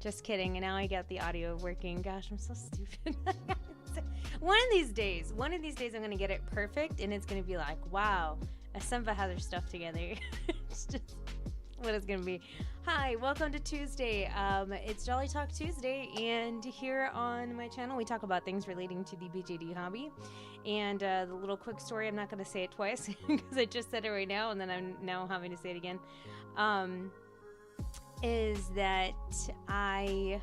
Just kidding. And now I got the audio working. Gosh, I'm so stupid. One of these days I'm going to get it perfect, and it's going to be like, wow, Asenva has her stuff together. It's just what it's going to be. Hi, welcome to Tuesday. It's Dolly Talk Tuesday, and here on my channel, we talk about things relating to the BJD hobby. And the little quick story, I'm not going to say it twice because I just said it right now, and then I'm now having to say it again, is that I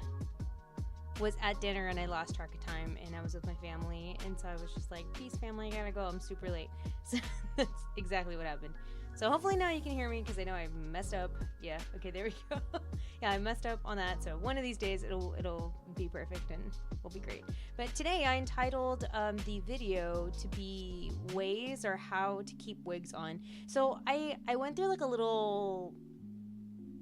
was at dinner and I lost track of time, and I was with my family, and so I was just like, peace family, I gotta go, I'm super late. So that's exactly what happened. So hopefully now you can hear me, because I know I messed up. Yeah, okay, there we go. Yeah, I messed up on that, so one of these days it'll be perfect and will be great. But today I entitled the video to be ways or how to keep wigs on. So I went through like a little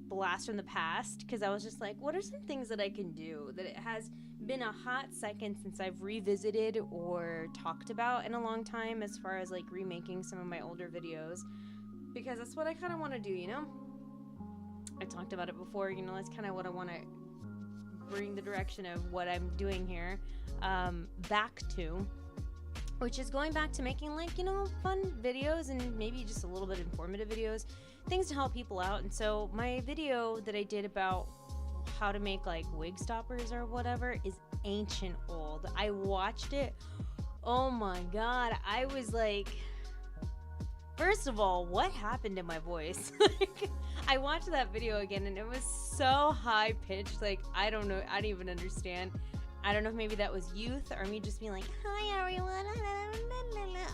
blast from the past, because I was just like, what are some things that I can do that it has been a hot second since I've revisited or talked about in a long time, as far as like remaking some of my older videos, because that's what I kind of want to do, you know. I talked about it before, you know, that's kind of what I want to bring the direction of what I'm doing here back to, which is going back to making, like, you know, fun videos and maybe just a little bit informative videos, things to help people out. And so my video that I did about how to make like wig stoppers or whatever is ancient old. I watched it, oh my god, I was like, first of all, what happened to my voice? Like, I watched that video again and it was so high pitched, like, I don't know, I don't even understand. I don't know if maybe that was youth or me just being like, hi everyone,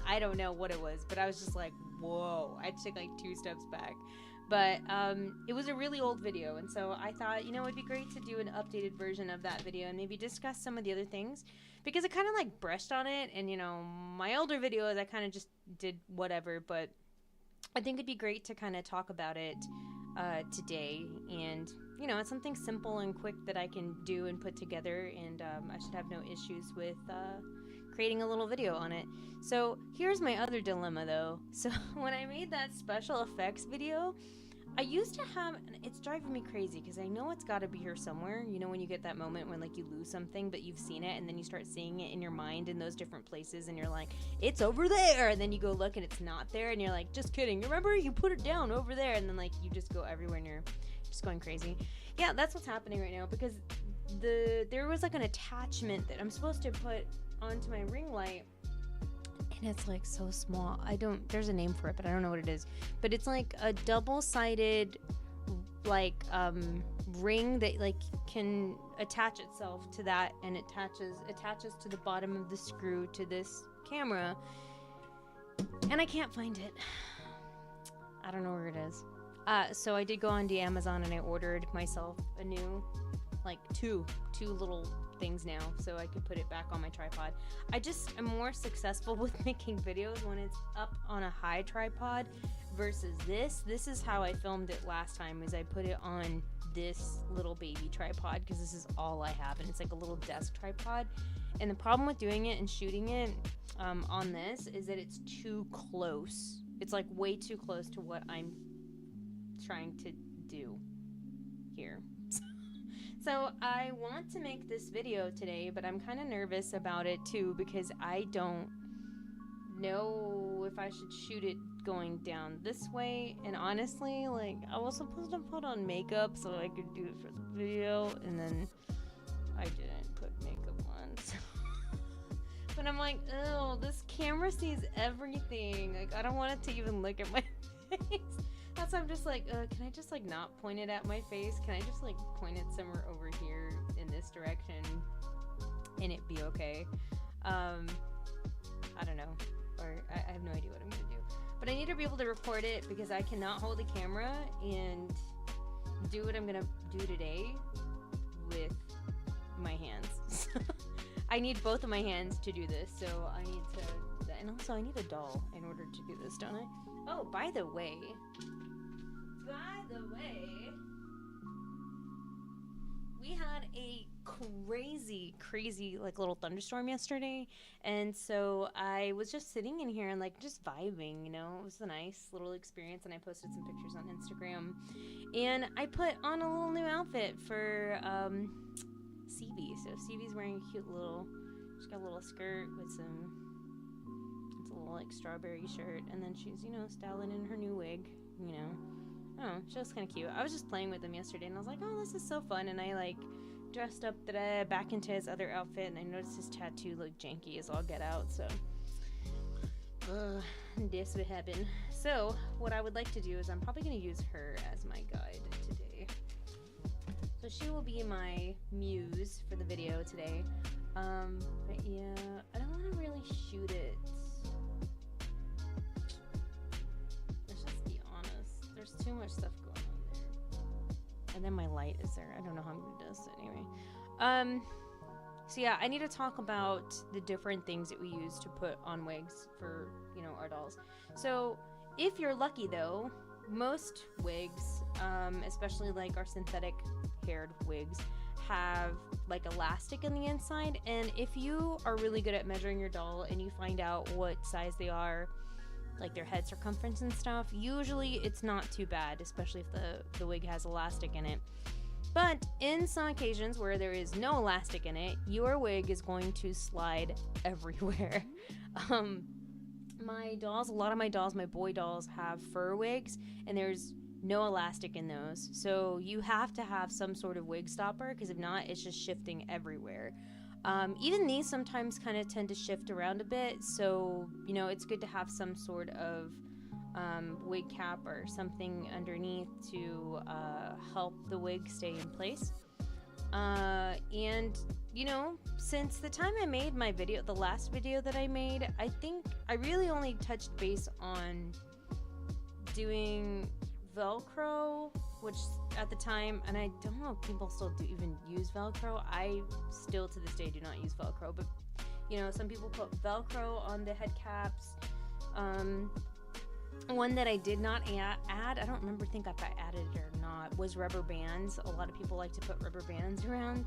I don't know what it was, but I was just like, whoa, I had to take like 2 steps back. But it was a really old video, and so I thought, you know, it'd be great to do an updated version of that video and maybe discuss some of the other things, because I kind of like brushed on it, and, you know, my older videos I kind of just did whatever, but I think it'd be great to kind of talk about it today. And, you know, it's something simple and quick that I can do and put together, and I should have no issues with creating a little video on it. So here's my other dilemma though. So when I made that special effects video, I used to have, and it's driving me crazy because I know it's got to be here somewhere. You know, when you get that moment when like you lose something but you've seen it, and then you start seeing it in your mind in those different places, and you're like, it's over there, and then you go look and it's not there, and you're like, just kidding, remember, you put it down over there, and then like you just go everywhere and you're just going crazy. Yeah, that's what's happening right now, because there was like an attachment that I'm supposed to put onto my ring light, and it's like so small. There's a name for it, but I don't know what it is. But it's like a double-sided like ring that like can attach itself to that, and it attaches to the bottom of the screw to this camera, and I can't find it. I don't know where it is. So I did go on to Amazon and I ordered myself a new, like two little things now, so I could put it back on my tripod. I just am more successful with making videos when it's up on a high tripod versus this. This is how I filmed it last time, is I put it on this little baby tripod, because this is all I have, and it's like a little desk tripod. And the problem with doing it and shooting it on this is that it's too close. It's like way too close to what I'm trying to do here. So I want to make this video today, but I'm kind of nervous about it too, because I don't know if I should shoot it going down this way. And honestly, like, I was supposed to put on makeup so I could do it for the video, and then I didn't put makeup on. So but I'm like, oh, this camera sees everything. Like, I don't want it to even look at my face. That's why I'm just like, can I just like not point it at my face? Can I just like point it somewhere over here in this direction and it be okay? I don't know, or I have no idea what I'm gonna do. But I need to be able to record it, because I cannot hold a camera and do what I'm gonna do today with my hands. I need both of my hands to do this, so I need to, and also I need a doll in order to do this, don't I? Oh, by the way, we had a crazy like little thunderstorm yesterday, and so I was just sitting in here and like just vibing, you know. It was a nice little experience, and I posted some pictures on Instagram, and I put on a little new outfit for Stevie. So Stevie's wearing a cute little, she's got a little skirt with some, it's a little like strawberry shirt, and then she's, you know, styling in her new wig, you know. Oh, she was kind of cute. I was just playing with him yesterday, and I was like, oh, this is so fun. And I, like, dressed up back into his other outfit, and I noticed his tattoo looked janky as all get out, so this would happen. So, what I would like to do is I'm probably going to use her as my guide today. So, she will be my muse for the video today. But yeah, I don't want to really shoot it. There's too much stuff going on there. And then my light is there. I don't know how I'm gonna do this anyway. So yeah, I need to talk about the different things that we use to put on wigs for, you know, our dolls. So if you're lucky though, most wigs, especially like our synthetic haired wigs, have like elastic in the inside. And if you are really good at measuring your doll and you find out what size they are, like their head circumference and stuff, usually it's not too bad, especially if the wig has elastic in it. But in some occasions where there is no elastic in it, your wig is going to slide everywhere. My dolls, a lot of my dolls, my boy dolls, have fur wigs, and there's no elastic in those. So you have to have some sort of wig stopper, because if not, it's just shifting everywhere. Even these sometimes kind of tend to shift around a bit, so, you know, it's good to have some sort of wig cap or something underneath to help the wig stay in place. And, you know, since the time I made my video, the last video that I made, I think I really only touched base on doing Velcro, which at the time, and I don't know if people still do even use Velcro. I still to this day do not use Velcro, but you know, some people put Velcro on the head caps. One that I did not add, I don't think if I added it or not, was rubber bands. A lot of people like to put rubber bands around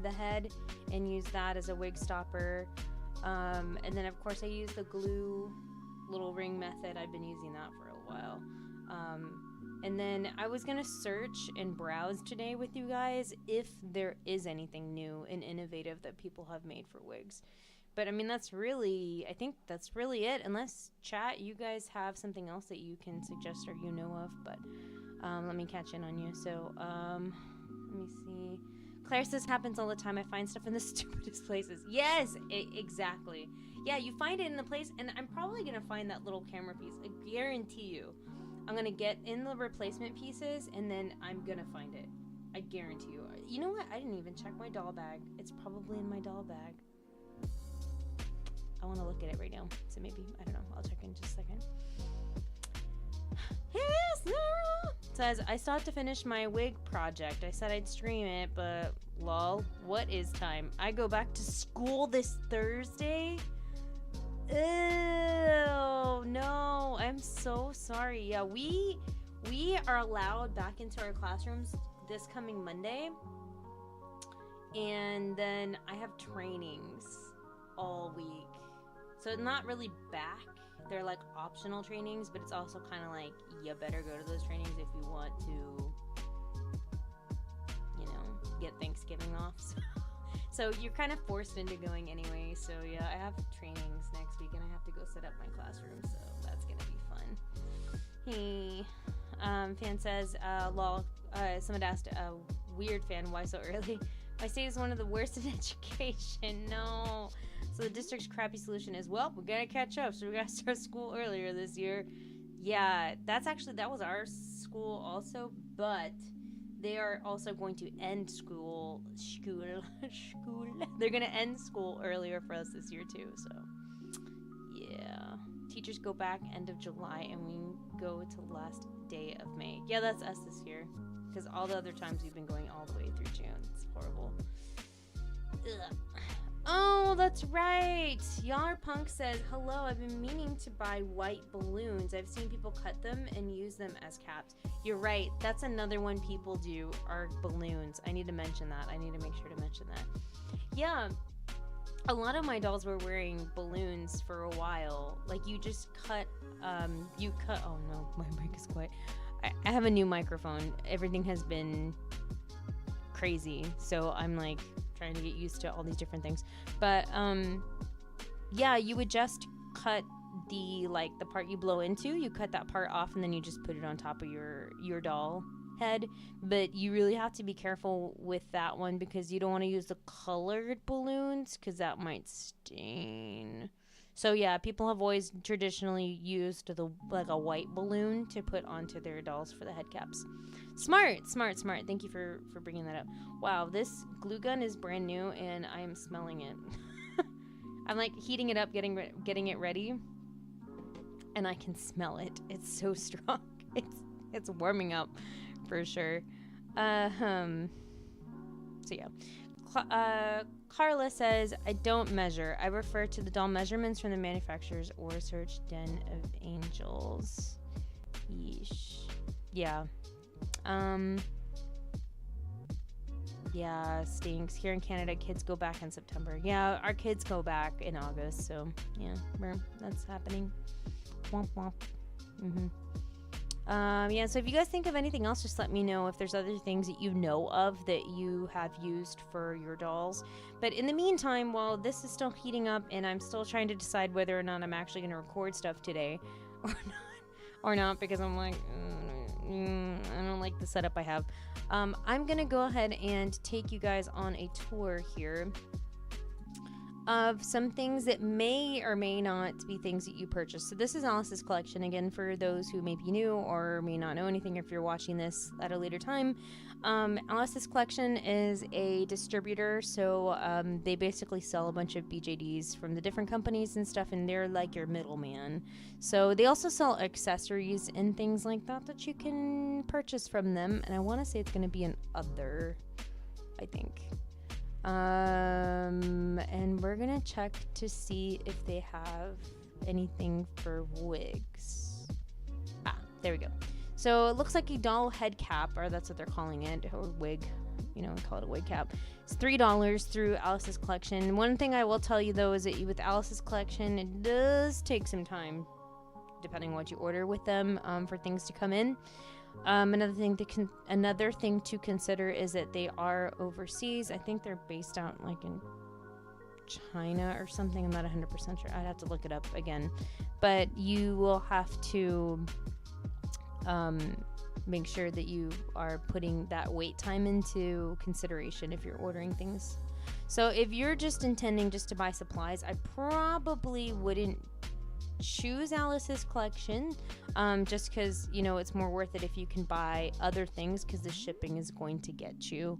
the head and use that as a wig stopper. And then of course I use the glue little ring method. I've been using that for a while. And then I was gonna search and browse today with you guys if there is anything new and innovative that people have made for wigs. But I mean, I think that's really it. Unless, chat, you guys have something else that you can suggest or you know of. But let me catch in on you. So let me see. Claire says, happens all the time. I find stuff in the stupidest places. Yes, exactly. Yeah, you find it in the place, and I'm probably gonna find that little camera piece. I guarantee you. I'm gonna get in the replacement pieces, and then I'm gonna find it. I guarantee you. You know what? I didn't even check my doll bag. It's probably in my doll bag. I want to look at it right now. So maybe, I don't know. I'll check in just a second. Hey, Sarah! Says, I still have to finish my wig project. I said I'd stream it, but lol, what is time? I go back to school this Thursday? Ew, no, I'm so sorry. Yeah, we are allowed back into our classrooms this coming Monday, and then I have trainings all week, so not really back. They're like optional trainings, but it's also kind of like you better go to those trainings if you want to, you know, get Thanksgiving off. So you're kind of forced into going anyway. So yeah, I have trainings next week, and I have to go set up my classroom, so that's gonna be fun. Hey, fan says, lol, someone asked, weird fan, why so early? My state is one of the worst in education. No. So the district's crappy solution is, well, we gotta catch up, so we gotta start school earlier this year. Yeah, that was our school also, but they are also going to end school. They're gonna end school earlier for us this year too, so yeah. Teachers go back end of July, and we go to last day of May. Yeah, that's us this year, because all the other times we've been going all the way through June. It's horrible. Ugh. Oh, that's right. Yar Punk says, hello, I've been meaning to buy white balloons. I've seen people cut them and use them as caps. You're right. That's another one people do, are balloons. I need to mention that. I need to make sure to mention that. Yeah. A lot of my dolls were wearing balloons for a while. Like, you just cut, oh no, my mic is quiet. I have a new microphone. Everything has been crazy. So I'm like trying to get used to all these different things. But, yeah, you would just cut the part you blow into. You cut that part off and then you just put it on top of your doll head. But you really have to be careful with that one because you don't want to use the colored balloons because that might stain. So yeah, people have always traditionally used a white balloon to put onto their dolls for the head caps. Smart. Thank you for bringing that up. Wow, this glue gun is brand new and I am smelling it. I'm like heating it up, getting it ready, and I can smell it. It's so strong. It's warming up for sure. So yeah. Carla says, I don't measure. I refer to the doll measurements from the manufacturers or search Den of Angels. Yeesh. Yeah. Yeah, stinks. Here in Canada, kids go back in September. Yeah, our kids go back in August, so yeah, that's happening. Womp womp. Yeah, so if you guys think of anything else, just let me know if there's other things that you know of that you have used for your dolls. But in the meantime, while this is still heating up and I'm still trying to decide whether or not I'm actually going to record stuff today or not because I'm like, I don't like the setup I have. I'm going to go ahead and take you guys on a tour here of some things that may or may not be things that you purchase. So this is Alice's collection, again, for those who may be new or may not know anything if you're watching this at a later time. Alice's collection is a distributor, so they basically sell a bunch of BJDs from the different companies and stuff, and they're like your middleman. So they also sell accessories and things like that you can purchase from them, and I want to say it's going to be an other, I think. And we're gonna check to see if they have anything for wigs. There we go. So it looks like a doll head cap, or that's what they're calling it, or wig, we call it a wig cap. It's $3 through Alice's collection. One thing I will tell you though is that with Alice's collection, it does take some time, depending on what you order with them, for things to come in. Another thing to consider is that they are overseas. I think they're based out like in China or something. I'm not 100% sure. I'd have to look it up again. But you will have to make sure that you are putting that wait time into consideration if you're ordering things. So if you're just intending just to buy supplies, I probably wouldn't choose Alice's collection, just because it's more worth it if you can buy other things because the shipping is going to get you.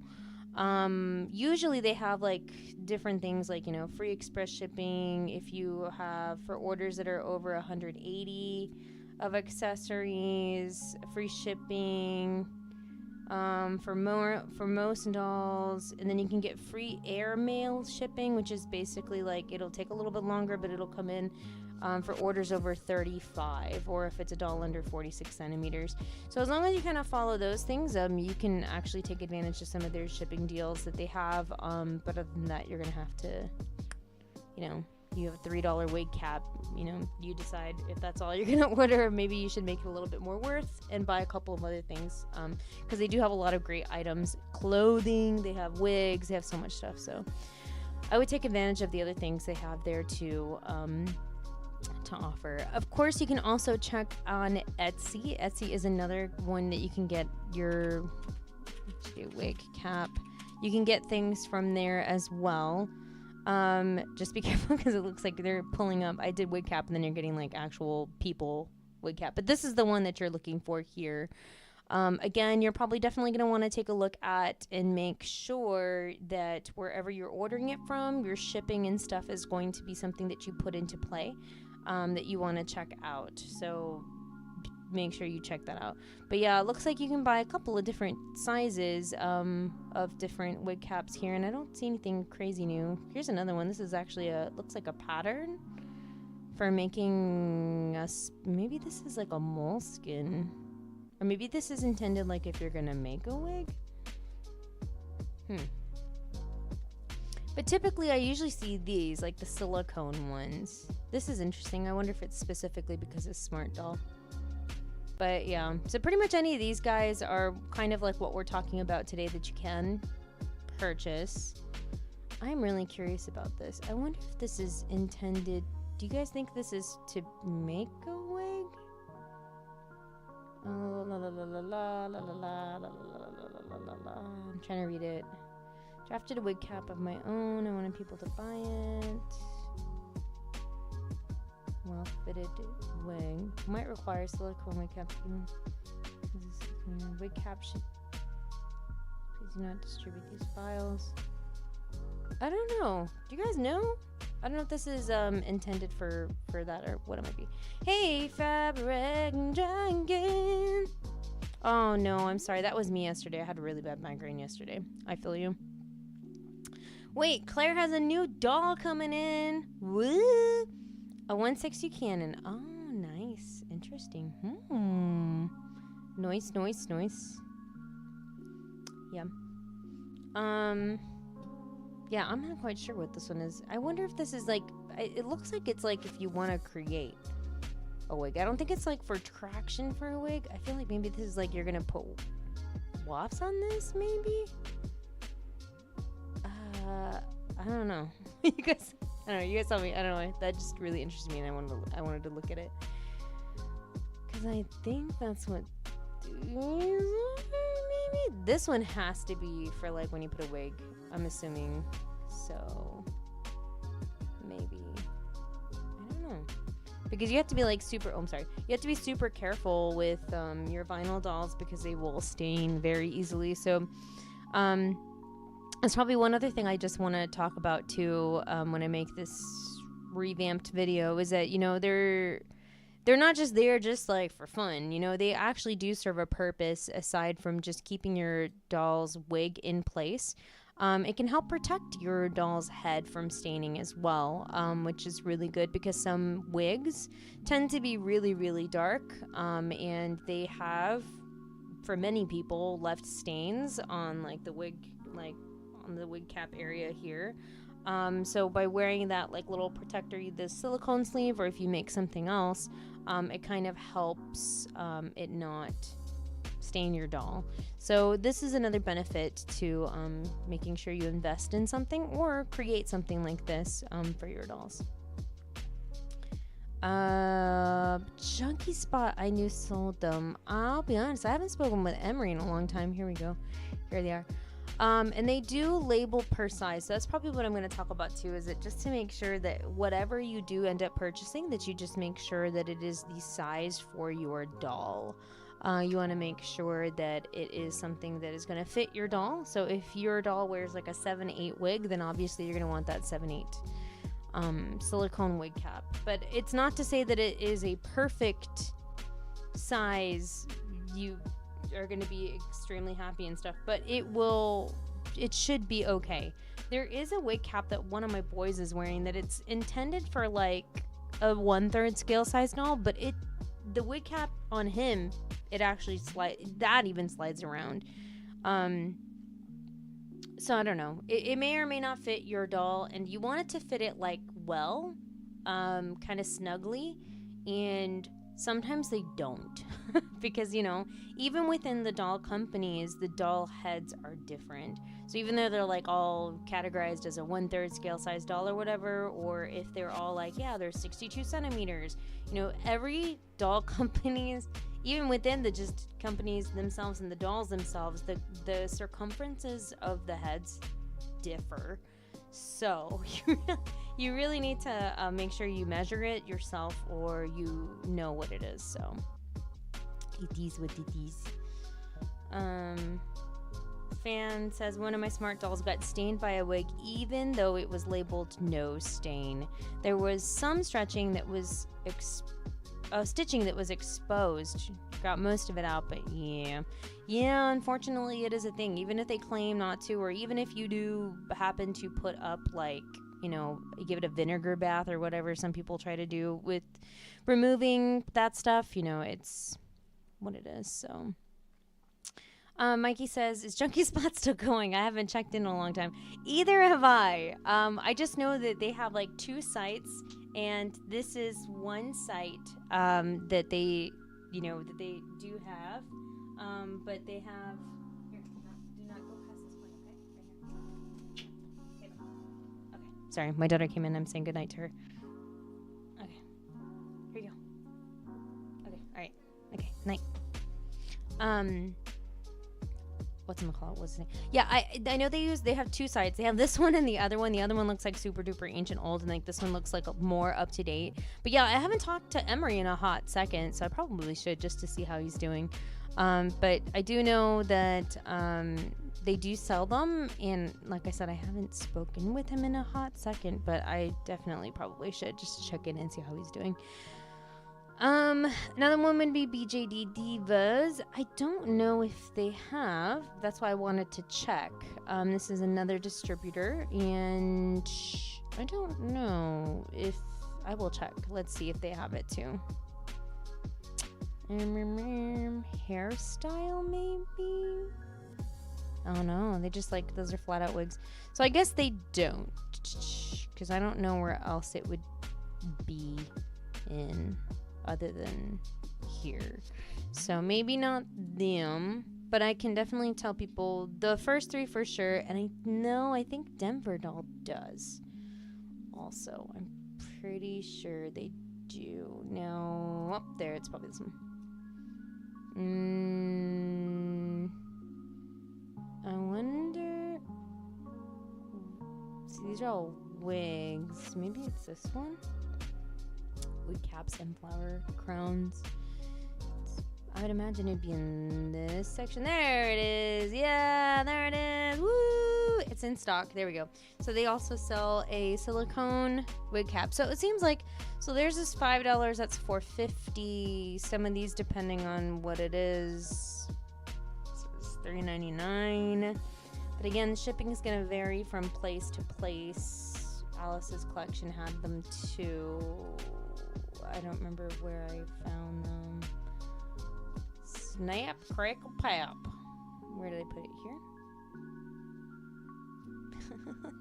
Usually they have like different things like free express shipping if you have for orders that are over 180 of accessories, free shipping for most dolls, and then you can get free air mail shipping, which is basically like it'll take a little bit longer, but it'll come in for orders over 35, or if it's a doll under 46 centimeters. So as long as you kind of follow those things, you can actually take advantage of some of their shipping deals that they have. But other than that, you're gonna have to, you have a $3 wig cap. You decide if that's all you're gonna order. Maybe you should make it a little bit more worth and buy a couple of other things, because they do have a lot of great items, clothing. They have wigs. They have so much stuff. So I would take advantage of the other things they have there to offer. Of course, you can also check on Etsy. Etsy is another one that you can get your wig cap. You can get things from there as well. Just be careful because it looks like they're pulling up. I did wig cap and then you're getting like actual people wig cap. But this is the one that you're looking for here. Again, you're probably definitely going to want to take a look at and make sure that wherever you're ordering it from, your shipping and stuff is going to be something that you put into play, that you want to check out. So make sure you check that out. But yeah, it looks like you can buy a couple of different sizes of different wig caps here, and I don't see anything crazy new. Here's another one. This is actually looks like a pattern for making us. Maybe this is like a moleskin, or maybe this is intended like if you're gonna make a wig. But typically I usually see these, like the silicone ones. This is interesting. I wonder if it's specifically because it's SmartDoll. But yeah, so pretty much any of these guys are kind of like what we're talking about today that you can purchase. I'm really curious about this. I wonder if this is intended. Do you guys think this is to make a wig? Oh, la la la la la la la la la la la la. I'm trying to read it. Drafted a wig cap of my own. I wanted people to buy it. Well fitted wig. Might require silicone wig cap. Wig cap should. Please do not distribute these files. I don't know. Do you guys know? I don't know if this is intended for that or what it might be. Hey, Fabric Dragon. Oh no, I'm sorry. That was me yesterday. I had a really bad migraine yesterday. I feel you. Wait, Claire has a new doll coming in. Woo! A 160 cannon. Oh, nice. Interesting. Nice. Yeah. Yeah, I'm not quite sure what this one is. I wonder if this is like, it looks like it's like if you want to create a wig. I don't think it's like for traction for a wig. I feel like maybe this is like you're going to put wafts on this, maybe? I don't know. You guys tell me. I don't know. That just really interested me, and I wanted to look at it. Because I think that's what these are, maybe? This one has to be for, like, when you put a wig. I'm assuming. So, maybe. I don't know. Because you have to be, like, You have to be super careful with your vinyl dolls because they will stain very easily. So, that's probably one other thing I just want to talk about too when I make this revamped video is that, you know, they're not just there just like for fun. You know, they actually do serve a purpose aside from just keeping your doll's wig in place. It can help protect your doll's head from staining as well, which is really good because some wigs tend to be really, really dark, and they have, for many people, left stains on like the wig, like on the wig cap area here. So by wearing that like little protector, the silicone sleeve, or if you make something else, it kind of helps it not stain your doll. So this is another benefit to making sure you invest in something or create something like this for your dolls. Junkie Spot, I knew sold them. I'll be honest, I haven't spoken with Emery in a long time. Here we go. Here they are. And they do label per size. So that's probably what I'm going to talk about too, is it just to make sure that whatever you do end up purchasing, that you just make sure that it is the size for your doll. You want to make sure that it is something that is going to fit your doll. So if your doll wears like a 7/8 wig, then obviously you're going to want that 7/8 silicone wig cap. But it's not to say that it is a perfect size. You are going to be extremely happy and stuff, but it should be okay. There is a wig cap that one of my boys is wearing that it's intended for like a 1/3 scale size doll, but the wig cap on him, it actually even slides around. So I don't know. It may or may not fit your doll, and you want it to fit it like well, kind of snugly, and sometimes they don't. Because, you know, even within the doll companies, the doll heads are different. So even though they're like all categorized as a 1/3 scale size doll or whatever, or if they're all like, yeah, they're 62 centimeters, you know, every doll companies, even within the just companies themselves and the dolls themselves, the circumferences of the heads differ. So you really need to make sure you measure it yourself, or you know what it is. So it is what it is. Fan says, one of my smart dolls got stained by a wig even though it was labeled no stain. There was some stretching that was stitching that was exposed. Got most of it out, but yeah, unfortunately it is a thing. Even if they claim not to, or even if you do happen to put up, like, you know, give it a vinegar bath or whatever some people try to do with removing that stuff, you know, it's what it is. So Mikey says, is Junkie Spot still going? I haven't checked in a long time. Either have I. I just know that they have like 2 sites, and this is one site that they, you know, that they do have. But they have, here, do not go past this point, okay? Right here. Okay, sorry, my daughter came in. I'm saying goodnight to her. Okay, here you go. Okay, all right. Okay, night. Whatchamacallit, what's his name? Yeah, I know they have 2 sites. They have this one and the other one. The other one looks like super duper ancient old, and like this one looks like more up to date. But yeah, I haven't talked to Emery in a hot second, so I probably should, just to see how he's doing. But I do know that they do sell them, and like I said, I haven't spoken with him in a hot second, but I definitely probably should just check in and see how he's doing. Another one would be BJD Divas. I don't know if they have. That's why I wanted to check. This is another distributor, and I don't know if I will check. Let's see if they have it too. Hairstyle, maybe? Oh no, they just like, those are flat out wigs. So I guess they don't, because I don't know where else it would be in other than here. So maybe not them, but I can definitely tell people the first 3 for sure. And I think Denver Doll does also. I'm pretty sure they do. No, up there, it's probably this one. I wonder. See, these are all wigs. Maybe it's this one. Wig caps and flower crowns. I would imagine it'd be in this section. There it is. Yeah, there it is. Woo! It's in stock. There we go. So they also sell a silicone wig cap. So it seems like, so theirs is $5. That's $4.50. Some of these, depending on what it is, it's $3.99. But again, the shipping is going to vary from place to place. Alice's collection had them too. I don't remember where I found them. Snap, crackle, pop. Where did I put it? Here?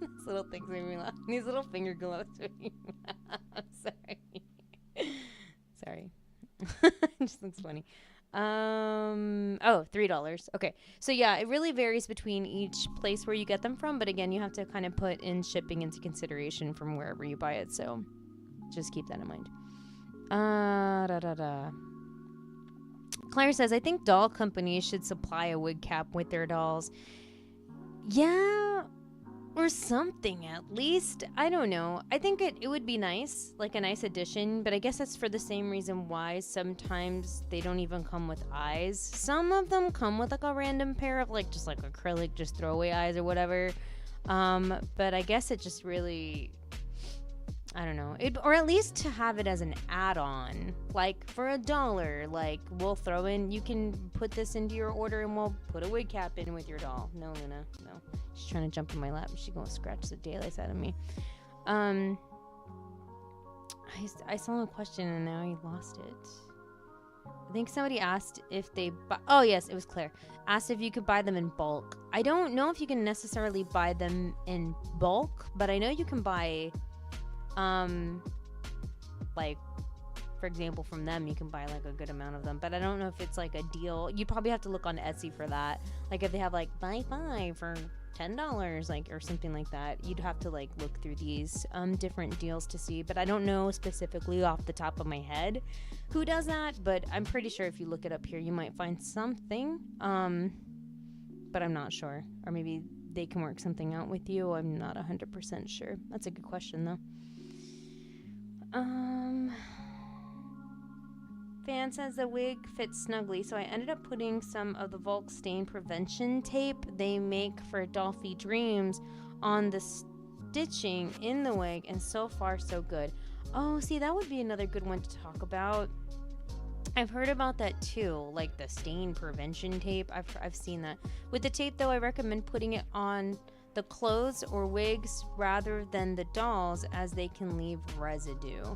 These little things made me laugh. These little finger gloves made me laugh. I'm sorry. Sorry. It just looks funny. Oh, $3. Okay. So yeah, it really varies between each place where you get them from. But again, you have to kind of put in shipping into consideration from wherever you buy it. So just keep that in mind. Claire says, I think doll companies should supply a wig cap with their dolls. Yeah, or something at least. I don't know. I think it would be nice, like a nice addition, but I guess that's for the same reason why sometimes they don't even come with eyes. Some of them come with like a random pair of like just like acrylic, just throwaway eyes or whatever. But I guess it just really, I don't know, or at least to have it as an add-on, like for $1, like we'll throw in, you can put this into your order and we'll put a wig cap in with your doll. No, Luna, no. She's trying to jump in my lap. She's gonna scratch the daylights out of me. I saw a question and now I lost it. I think somebody asked if they oh yes, it was Claire. Asked if you could buy them in bulk. I don't know if you can necessarily buy them in bulk, but I know you can buy like, for example, from them you can buy like a good amount of them, but I don't know if it's like a deal. You probably have to look on Etsy for that, like if they have like buy 5 for $10, like, or something like that. You'd have to like look through these different deals to see, but I don't know specifically off the top of my head who does that, but I'm pretty sure if you look it up here you might find something, but I'm not sure, or maybe they can work something out with you. I'm not 100% sure. That's a good question though. Fan says the wig fits snugly, so I ended up putting some of the Volk stain prevention tape they make for Dolphy Dreams on the stitching in the wig, and so far so good. Oh, see, that would be another good one to talk about. I've heard about that too, like the stain prevention tape. I've seen that. With the tape though, I recommend putting it on the clothes or wigs rather than the dolls, as they can leave residue.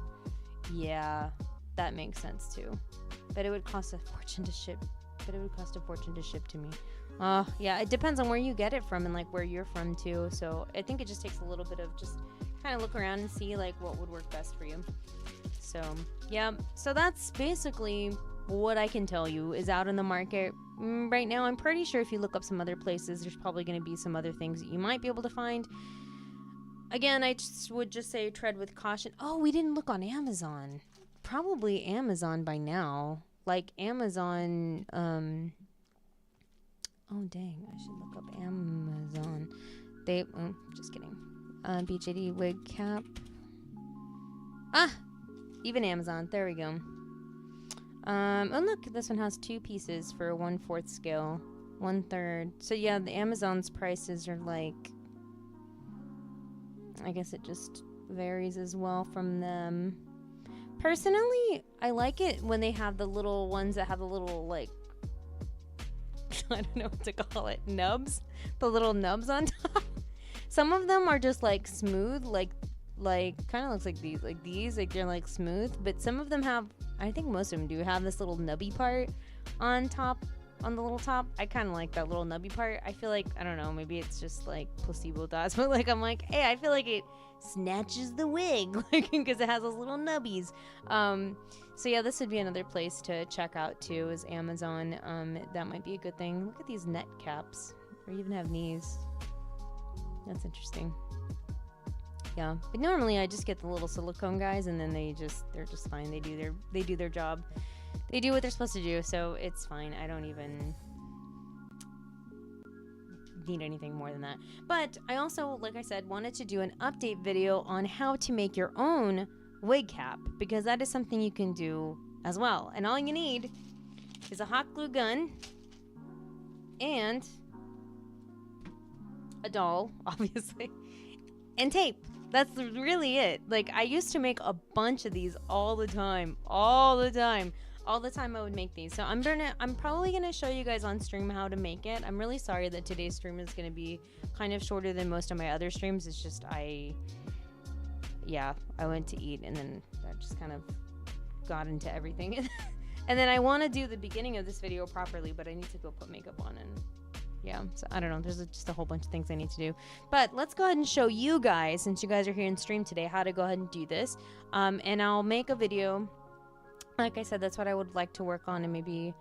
Yeah, that makes sense too. But it would cost a fortune to ship. To me. Yeah, it depends on where you get it from and like where you're from too. So I think it just takes a little bit of just kind of look around and see like what would work best for you. So yeah, so that's basically what I can tell you is out in the market right now. I'm pretty sure if you look up some other places, there's probably going to be some other things that you might be able to find. Again, I would just say tread with caution. Oh, we didn't look on Amazon. Probably Amazon by now. Like Amazon, oh dang, I should look up Amazon. Just kidding. BJD wig cap. Even Amazon, there we go. Oh look, this one has 2 pieces for 1/4 scale, 1/3. So yeah, the Amazon's prices are like, I guess it just varies as well from them. Personally, I like it when they have the little ones that have the little, like, I don't know what to call it, nubs? The little nubs on top. Some of them are just, like, smooth, like kind of looks like these, like, they're, like, smooth. But some of them have, I think most of them do have this little nubby part on top, on the little top. I kind of like that little nubby part. I feel like, I don't know, maybe it's just, like, placebo dots. But, like, I'm like, hey, I feel like it snatches the wig, like, because it has those little nubbies. So yeah, this would be another place to check out too, is Amazon. That might be a good thing. Look at these net caps, or even have knees. That's interesting. Yeah, but normally I just get the little silicone guys, and then they're just fine. They do their job. They do what they're supposed to do, so it's fine. I don't even need anything more than that. But I also, like I said, wanted to do an update video on how to make your own wig cap, because that is something you can do as well. And all you need is a hot glue gun and a doll, obviously, and tape. That's really it. Like, I used to make a bunch of these all the time I would make these. So I'm probably gonna show you guys on stream how to make it. I'm really sorry that today's stream is gonna be kind of shorter than most of my other streams. It's just I went to eat, and then that just kind of got into everything. And then I want to do the beginning of this video properly, but I need to go put makeup on, and yeah, so I don't know, there's just a whole bunch of things I need to do. But let's go ahead and show you guys, since you guys are here in stream today, how to go ahead and do this. And I'll make a video. Like I said, that's what I would like to work on and maybe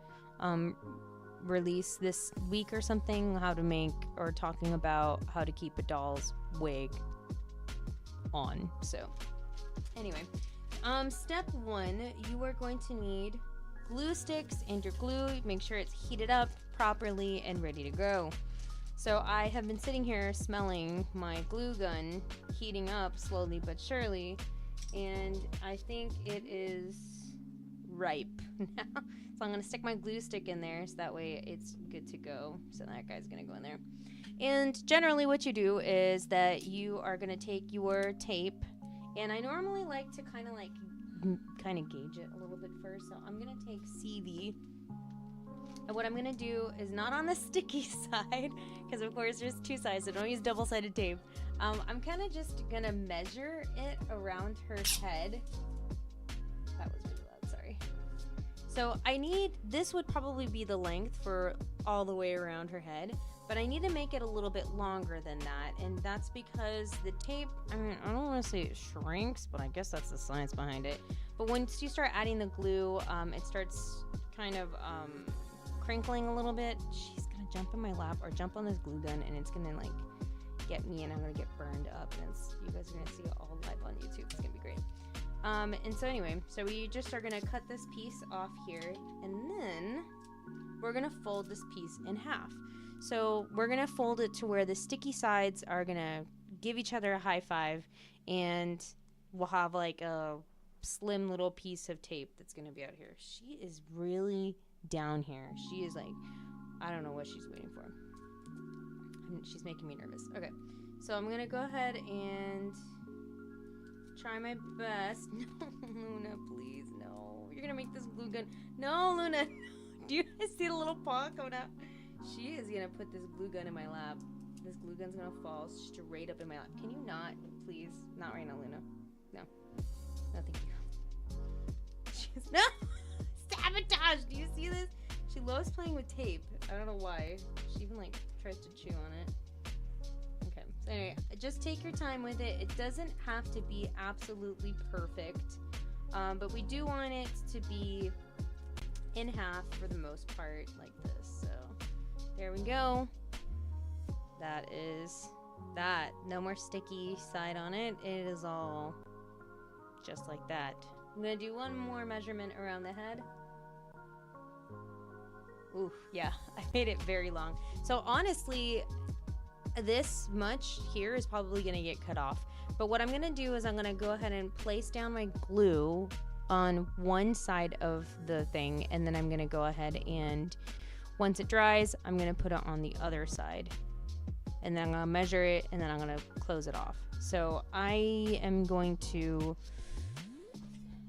release this week or something, how to make, or talking about how to keep a doll's wig on. So anyway, step 1, you are going to need glue sticks and your glue. Make sure it's heated up properly and ready to go. So I have been sitting here smelling my glue gun heating up slowly but surely, and I think it is ripe now. So I'm gonna stick my glue stick in there, so that way it's good to go. So that guy's gonna go in there. And generally what you do is that you are gonna take your tape, and I normally like to kind of gauge it a little bit first. So I'm gonna take CV, and what I'm gonna do is not on the sticky side, because of course there's 2 sides, so don't use double-sided tape. I'm kind of just gonna measure it around her head. That was really loud, sorry. So this would probably be the length for all the way around her head, but I need to make it a little bit longer than that, and that's because the tape, I mean, I don't want to say it shrinks, but I guess that's the science behind it. But once you start adding the glue, it starts kind of crinkling a little bit. She's gonna jump in my lap or jump on this glue gun, and it's gonna like get me, and I'm gonna get burned up, and you guys are gonna see it all live on YouTube. It's gonna be great. And so anyway, so we just are gonna cut this piece off here, and then we're gonna fold this piece in half. So we're gonna fold it to where the sticky sides are gonna give each other a high five, and we'll have like a slim little piece of tape that's gonna be out here. She is really down here. She is like, I don't know what she's waiting for. She's making me nervous. Okay, so I'm gonna go ahead and try my best. No, Luna, please, no. You're gonna make this glue gun. No, Luna. Do you guys see the little paw coming out? She is gonna put this glue gun in my lap. This glue gun's gonna fall straight up in my lap. Can you not, please? Not right now, Luna. No. No, thank you. She's no sabotage. Do you see this? She loves playing with tape. I don't know why. She even like tries to chew on it. Okay. So anyway, just take your time with it. It doesn't have to be absolutely perfect, but we do want it to be in half for the most part, like this. So there we go. That is that. No more sticky side on it. It is all just like that. I'm gonna do one more measurement around the head. Ooh, yeah, I made it very long. So honestly, this much here is probably gonna get cut off. But what I'm gonna do is I'm gonna go ahead and place down my glue on one side of the thing, and then I'm gonna go ahead and once it dries, I'm gonna put it on the other side. And then I'm gonna measure it, and then I'm gonna close it off. So I am going to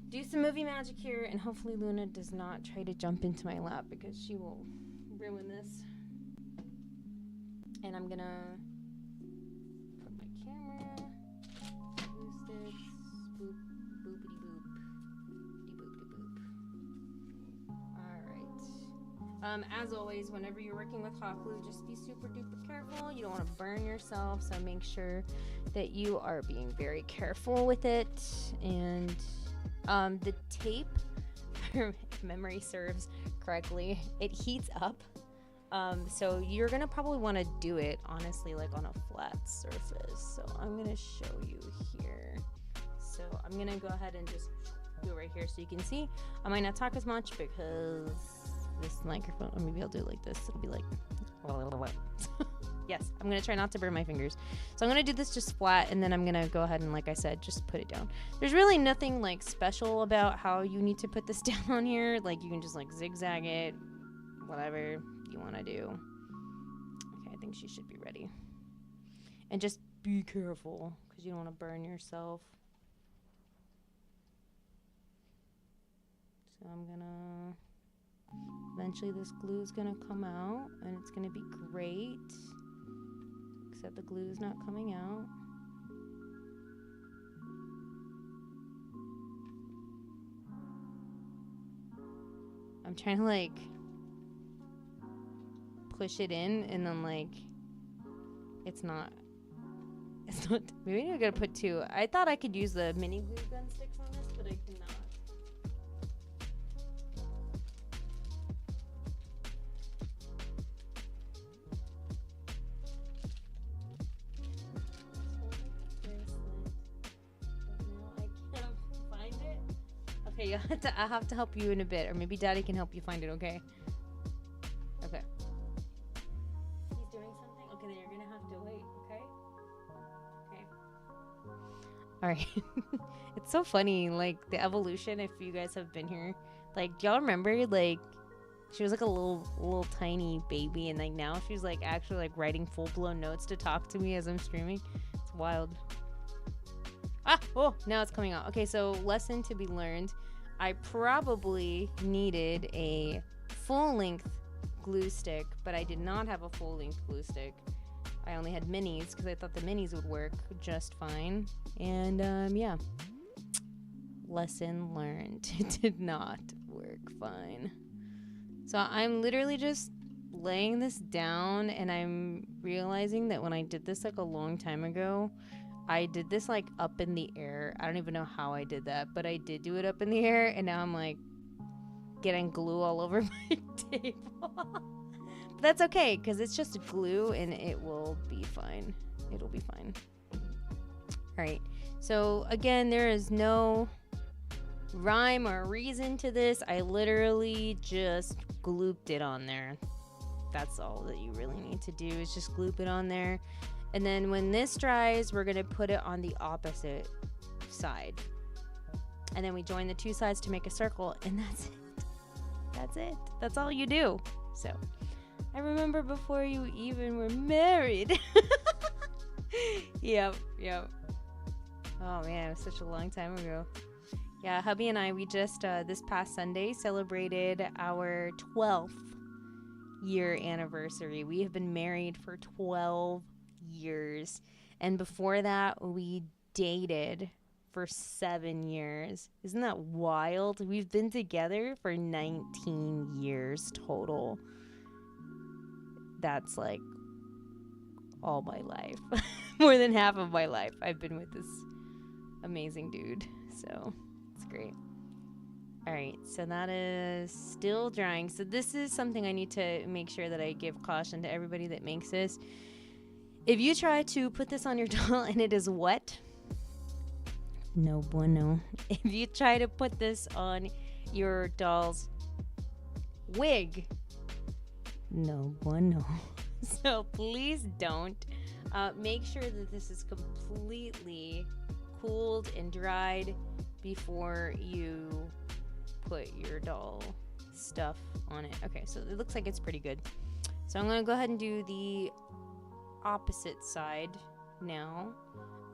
do some movie magic here, and hopefully Luna does not try to jump into my lap because she will ruin this. And I'm gonna put my camera, glue sticks, boop, boopity boop, de boop de boop. Alright. As always, whenever you're working with hot glue, just be super duper careful. You don't want to burn yourself, so make sure that you are being very careful with it. And the tape, if memory serves correctly, it heats up. So you're gonna probably want to do it honestly like on a flat surface. So I'm gonna show you here. So I'm gonna go ahead and just do it right here so you can see. I might not talk as much because this microphone, or maybe I'll do it like this. It'll be like yes, I'm gonna try not to burn my fingers. So I'm gonna do this just flat, and then I'm gonna go ahead and, like I said, just put it down. There's really nothing like special about how you need to put this down on here. Like you can just like zigzag it, whatever you want to do. Okay, I think she should be ready. And just be careful because you don't want to burn yourself. So I'm gonna, eventually this glue is gonna come out and it's gonna be great, except the glue is not coming out. I'm trying to like push it in, and then like it's not, maybe I gotta put two. I thought I could use the mini glue gun sticks on this, but I cannot. Okay, I'll have to help you in a bit, or maybe Daddy can help you find it, okay? Okay. He's doing something? Okay, then you're gonna have to wait, okay? Okay. Alright. It's so funny, like, the evolution, if you guys have been here. Like, do y'all remember, like, she was like a little tiny baby, and like now she's like actually like writing full-blown notes to talk to me as I'm streaming. It's wild. Ah, oh, now it's coming out. Okay, so lesson to be learned. I probably needed a full-length glue stick, but I did not have a full-length glue stick. I only had minis because I thought the minis would work just fine. And yeah, lesson learned. It did not work fine. So I'm literally just laying this down, and I'm realizing that when I did this like a long time ago, I did this like up in the air. I don't even know how I did that, but I did do it up in the air, and now I'm like getting glue all over my table. But that's okay because it's just glue and it will be fine. It'll be fine. All right. So again, there is no rhyme or reason to this. I literally just glooped it on there. That's all that you really need to do is just gloop it on there. And then when this dries, we're going to put it on the opposite side. And then we join the two sides to make a circle, and that's it. That's it. That's all you do. So, I remember before you even were married. Yep. Oh man, it was such a long time ago. Yeah, hubby and I, we just this past Sunday celebrated our 12th year anniversary. We have been married for 12 years. And before that, we dated for 7 years. Isn't that wild? We've been together for 19 years total. That's like all my life. More than half of my life I've been with this amazing dude. So it's great. All right, so that is still drying. So this is something I need to make sure that I give caution to everybody that makes this. If you try to put this on your doll and it is wet, no bueno. If you try to put this on your doll's wig, no bueno. So please don't. Make sure that this is completely cooled and dried before you put your doll stuff on it. Okay, so it looks like it's pretty good. So I'm gonna go ahead and do the opposite side now.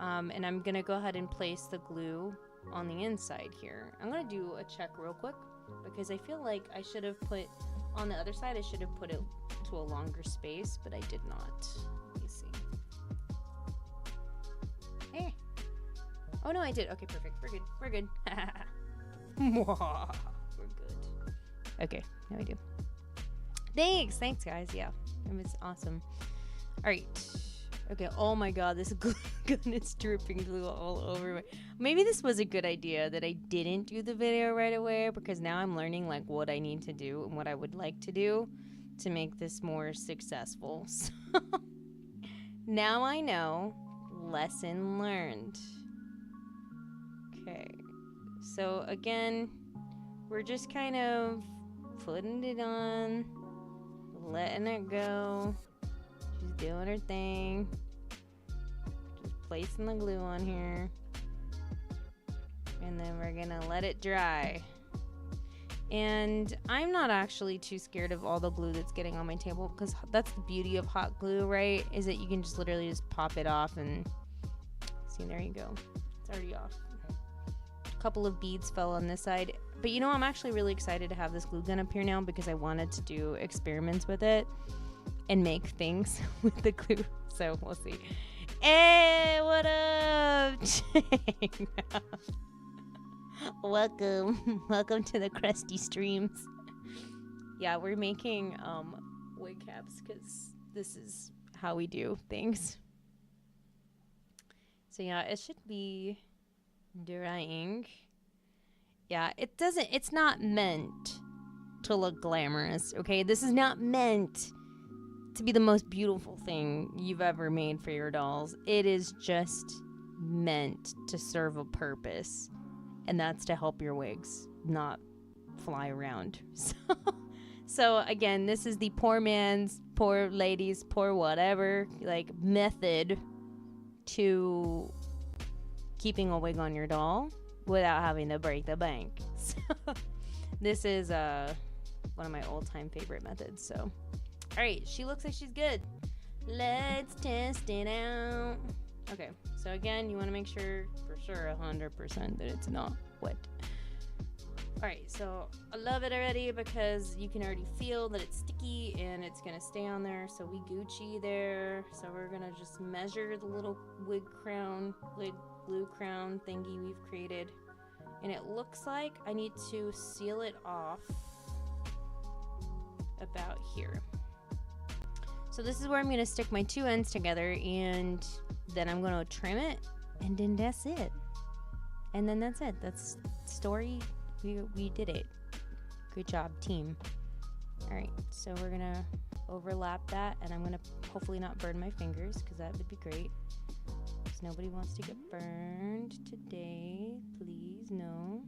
And I'm gonna go ahead and place the glue on the inside here. I'm gonna do a check real quick because I feel like I should have put on the other side, I should have put it to a longer space, but I did not. Let me see. Eh. Oh no, I did. Okay, perfect. We're good. We're good. We're good. Okay, now we do. Thanks, guys. Yeah, it was awesome. All right. Okay. Oh my God, this goodness dripping glue all over me. Maybe this was a good idea that I didn't do the video right away because now I'm learning like what I need to do and what I would like to do to make this more successful. So now I know. Lesson learned. Okay. So again, we're just kind of putting it on, letting it go. She's doing her thing. Just placing the glue on here. And then we're gonna let it dry. And I'm not actually too scared of all the glue that's getting on my table because that's the beauty of hot glue, right? Is that you can just literally just pop it off and see, there you go. It's already off. A couple of beads fell on this side. But you know, I'm actually really excited to have this glue gun up here now because I wanted to do experiments with it and make things with the glue. So we'll see. Hey, what up? Welcome to the crusty streams. Yeah, we're making wig caps because this is how we do things. So yeah, it should be drying. Yeah, it's not meant to look glamorous, okay? This is not meant to be the most beautiful thing you've ever made for your dolls. It is just meant to serve a purpose, and that's to help your wigs not fly around. So again, this is the poor man's, poor lady's, poor whatever, like, method to keeping a wig on your doll without having to break the bank. So this is one of my all-time favorite methods. So all right, she looks like she's good. Let's test it out. Okay, so again, you want to make sure for sure 100% that it's not wet. All right, so I love it already because you can already feel that it's sticky and it's gonna stay on there. So we Gucci there. So we're gonna just measure the little wig glue crown thingy we've created, and it looks like I need to seal it off about here. So this is where I'm going to stick my two ends together, and then I'm going to trim it, and then that's it. And then that's it. That's story. We did it. Good job, team. All right, so we're going to overlap that, and I'm going to hopefully not burn my fingers because that would be great. Because nobody wants to get burned today. Please, no.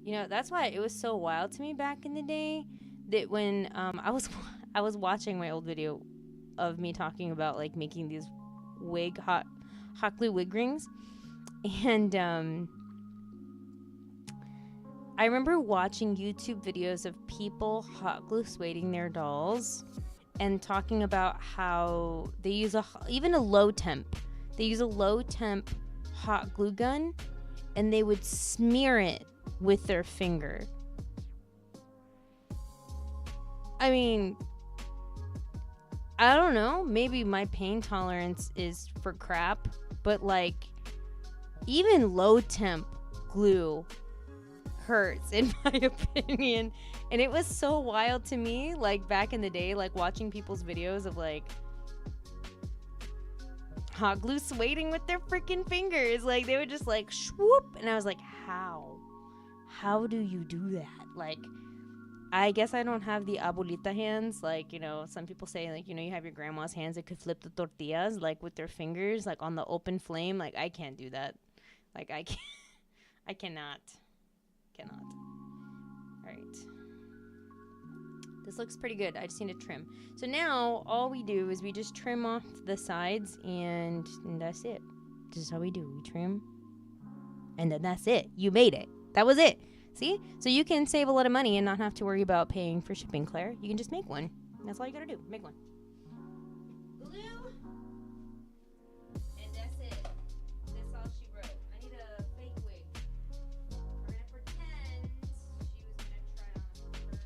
You know, that's why it was so wild to me back in the day that when I was watching my old video of me talking about like making these hot glue wig rings, and I remember watching YouTube videos of people hot glue sueding their dolls and talking about how they use even a low temp. They use a low temp hot glue gun and they would smear it with their finger. I mean, I don't know, maybe my pain tolerance is for crap, but like even low temp glue hurts in my opinion. And it was so wild to me, like back in the day, like watching people's videos of like hot glue swaiting with their freaking fingers. Like they would just like swoop, and I was like, how do you do that? Like, I guess I don't have the abuelita hands. Like, you know, some people say, like, you know, you have your grandma's hands that could flip the tortillas, like, with their fingers, like, on the open flame. Like, I can't do that. Like, I can't. I cannot. All right. This looks pretty good. I just need to trim. So now, all we do is we just trim off the sides, and that's it. This is how we do. We trim, and then that's it. You made it. That was it. See? So you can save a lot of money and not have to worry about paying for shipping, Claire. You can just make one. That's all you gotta do. Make one. Glue. And that's it. That's all she wrote. I need a fake wig. We're gonna pretend she was gonna try on her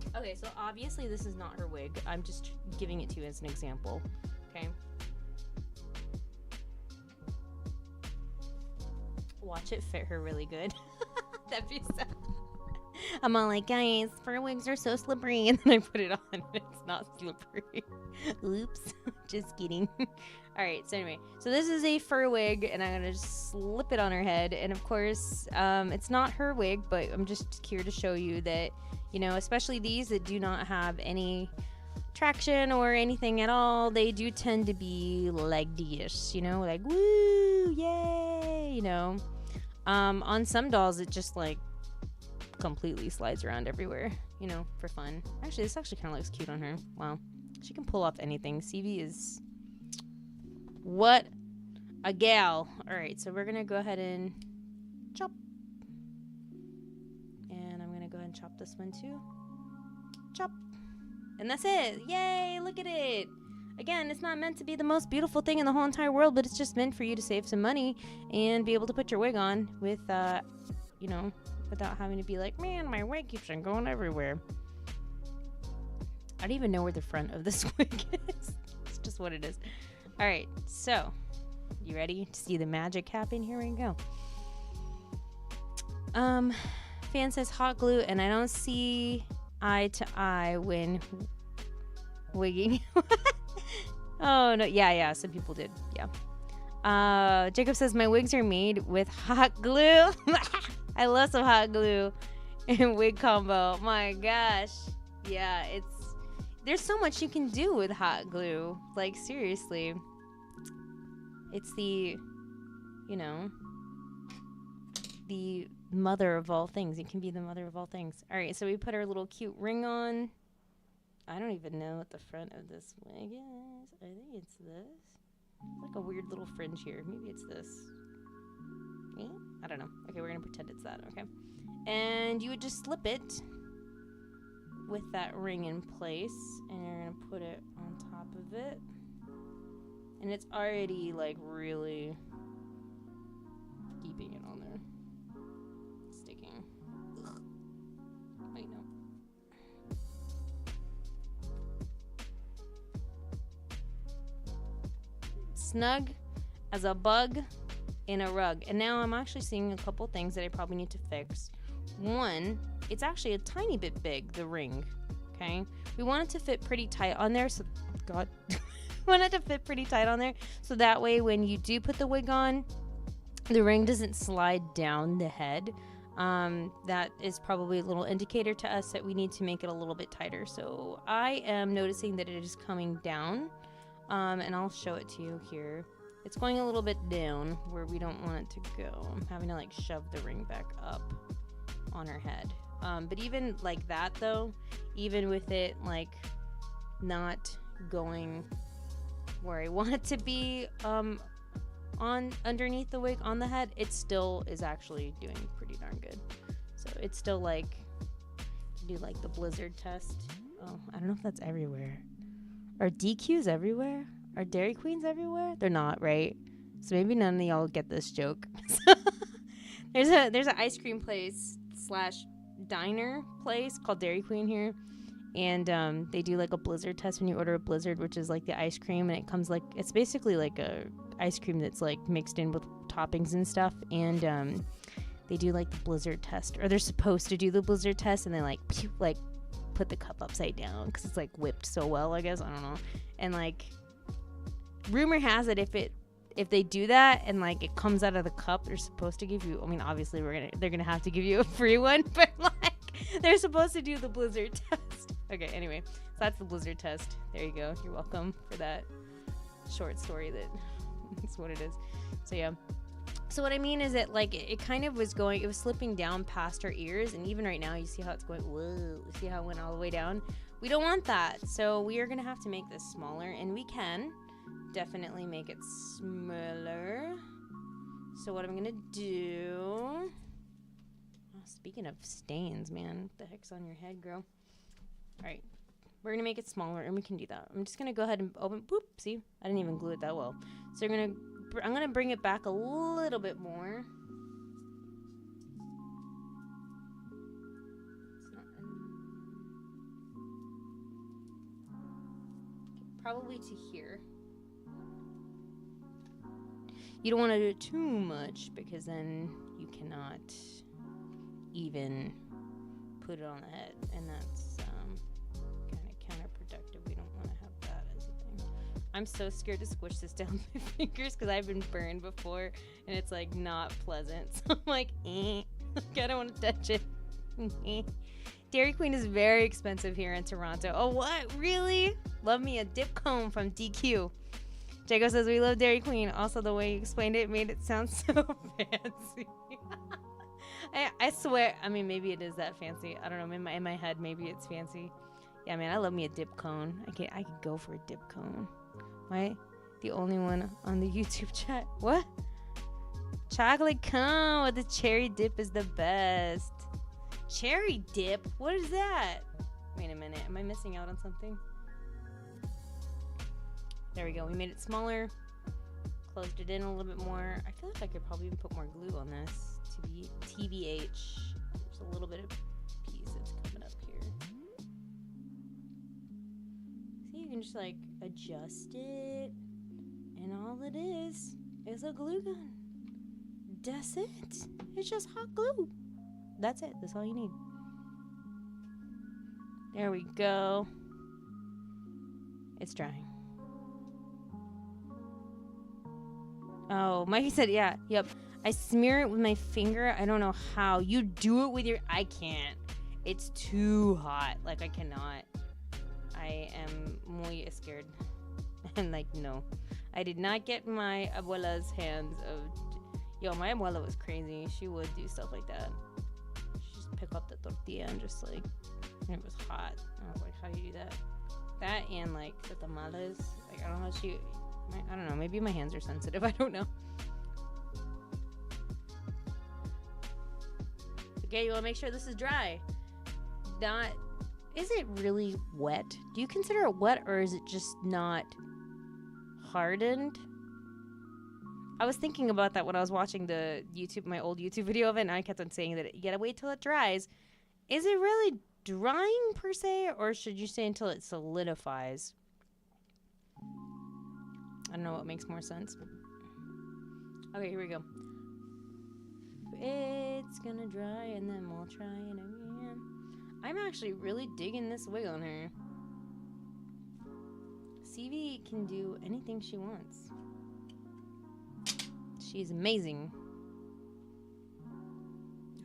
wig. Okay, so obviously this is not her wig. I'm just giving it to you as an example. Okay? Watch it fit her really good. That'd be sad. I'm all like, guys, fur wigs are so slippery, and then I put it on and it's not slippery. Oops. Just kidding. Alright, so anyway, so this is a fur wig, and I'm gonna just slip it on her head. And of course, it's not her wig, but I'm just here to show you that, you know, especially these that do not have any traction or anything at all, they do tend to be like this, you know, like woo, yay, you know. On some dolls it just like completely slides around everywhere, you know, for fun. Actually, this actually kind of looks cute on her. Wow, she can pull off anything. CV is what a gal. All right, so we're gonna go ahead and chop, and I'm gonna go ahead and chop this one too. Chop. And that's it. Yay, look at it. Again, it's not meant to be the most beautiful thing in the whole entire world, but it's just meant for you to save some money and be able to put your wig on with, you know, without having to be like, man, my wig keeps on going everywhere. I don't even know where the front of this wig is. It's just what it is. All right, so you ready to see the magic happen? Here we go. Fan says hot glue, and I don't see eye to eye when wigging. Oh no, yeah, some people did. Yeah. Jacob says my wigs are made with hot glue. I love some hot glue and wig combo. My gosh. Yeah, there's so much you can do with hot glue. Like, seriously. It's the, you know, the mother of all things. It can be the mother of all things. All right, so we put our little cute ring on. I don't even know what the front of this wig is. I think it's this. It's like a weird little fringe here. Maybe it's this. Me? I don't know. Okay, we're gonna pretend it's that. Okay. And you would just slip it with that ring in place, and you're gonna put it on top of it. And it's already like really keeping it on there. Sticking. Ugh. Wait, no. Snug as a bug in a rug. And now I'm actually seeing a couple things that I probably need to fix. One, it's actually a tiny bit big, the ring. Okay, we want it to fit pretty tight on there. So, God, we want it to fit pretty tight on there, so that way when you do put the wig on, the ring doesn't slide down the head. That is probably a little indicator to us that we need to make it a little bit tighter. So I am noticing that it is coming down. And I'll show it to you here. It's going a little bit down where we don't want it to go. I'm having to like shove the ring back up on her head. But even like that though, even with it like not going where I want it to be on underneath the wig on the head, it still is actually doing pretty darn good. So it's still like, do like the blizzard test. Oh, I don't know if that's everywhere. Are DQs everywhere? Are Dairy Queens everywhere? They're not, right? So maybe none of y'all get this joke. there's an ice cream place / diner place called Dairy Queen here, and they do like a blizzard test when you order a blizzard, which is like the ice cream, and it comes like, it's basically like a ice cream that's like mixed in with toppings and stuff, and they do like the blizzard test, or they're supposed to do the blizzard test, and they like put the cup upside down because it's like whipped so well, I guess, I don't know, and like rumor has it if they do that and like it comes out of the cup, they're supposed to give you, I mean, obviously they're gonna have to give you a free one, but like they're supposed to do the blizzard test. Okay, anyway, so that's the blizzard test. There you go. You're welcome for that short story. That's what it is. So yeah. So what I mean is that like it kind of was going, it was slipping down past our ears, and even right now you see how it's going. Whoa, you see how it went all the way down? We don't want that. So we are gonna have to make this smaller, and we can definitely make it smaller. So what I'm gonna do, oh, speaking of stains, man, what the heck's on your head, girl? All right, we're gonna make it smaller, and we can do that. I'm just gonna go ahead and open, boop, see, I didn't even glue it that well. So I'm gonna bring it back a little bit more. It's not, probably to here. You don't want to do it too much because then you cannot even put it on the head, and that's kind of counterproductive. We don't want to have that as a thing. I'm so scared to squish this down my fingers because I've been burned before, and it's like not pleasant. So I'm like, I don't want to touch it. Dairy Queen is very expensive here in Toronto. Oh, what? Really? Love me a dip cone from DQ. Jago says we love Dairy Queen. Also, the way you explained it made it sound so fancy. I swear. I mean, maybe it is that fancy. I don't know. In my head, maybe it's fancy. Yeah, man, I love me a dip cone. I could go for a dip cone. Right? The only one on the YouTube chat. What? Chocolate cone with the cherry dip is the best. Cherry dip? What is that? Wait a minute. Am I missing out on something? There we go. We made it smaller. Closed it in a little bit more. I feel like I could probably even put more glue on this. TBH. There's a little bit of piece that's coming up here. See, you can just like adjust it. And all it is a glue gun. That's it. It's just hot glue. That's it. That's all you need. There we go. It's drying. Oh, Mikey said, yeah, yep. I smear it with my finger. I don't know how. You do it with your... I can't. It's too hot. Like, I cannot. I am muy scared. And, like, no. I did not get my abuela's hands of... Yo, my abuela was crazy. She would do stuff like that. She'd just pick up the tortilla and just, like... And it was hot. I was like, how do you do that? That and, like, the tamales. Like, I don't know how she... I don't know. Maybe my hands are sensitive. I don't know. Okay, you want to make sure this is dry. Is it really wet? Do you consider it wet, or is it just not hardened? I was thinking about that when I was watching my old YouTube video of it, and I kept on saying that you gotta wait till it dries. Is it really drying per se, or should you say until it solidifies? I don't know what makes more sense. Okay, here we go. It's gonna dry and then we'll try it again. I'm actually really digging this wig on her. CV can do anything she wants. She's amazing.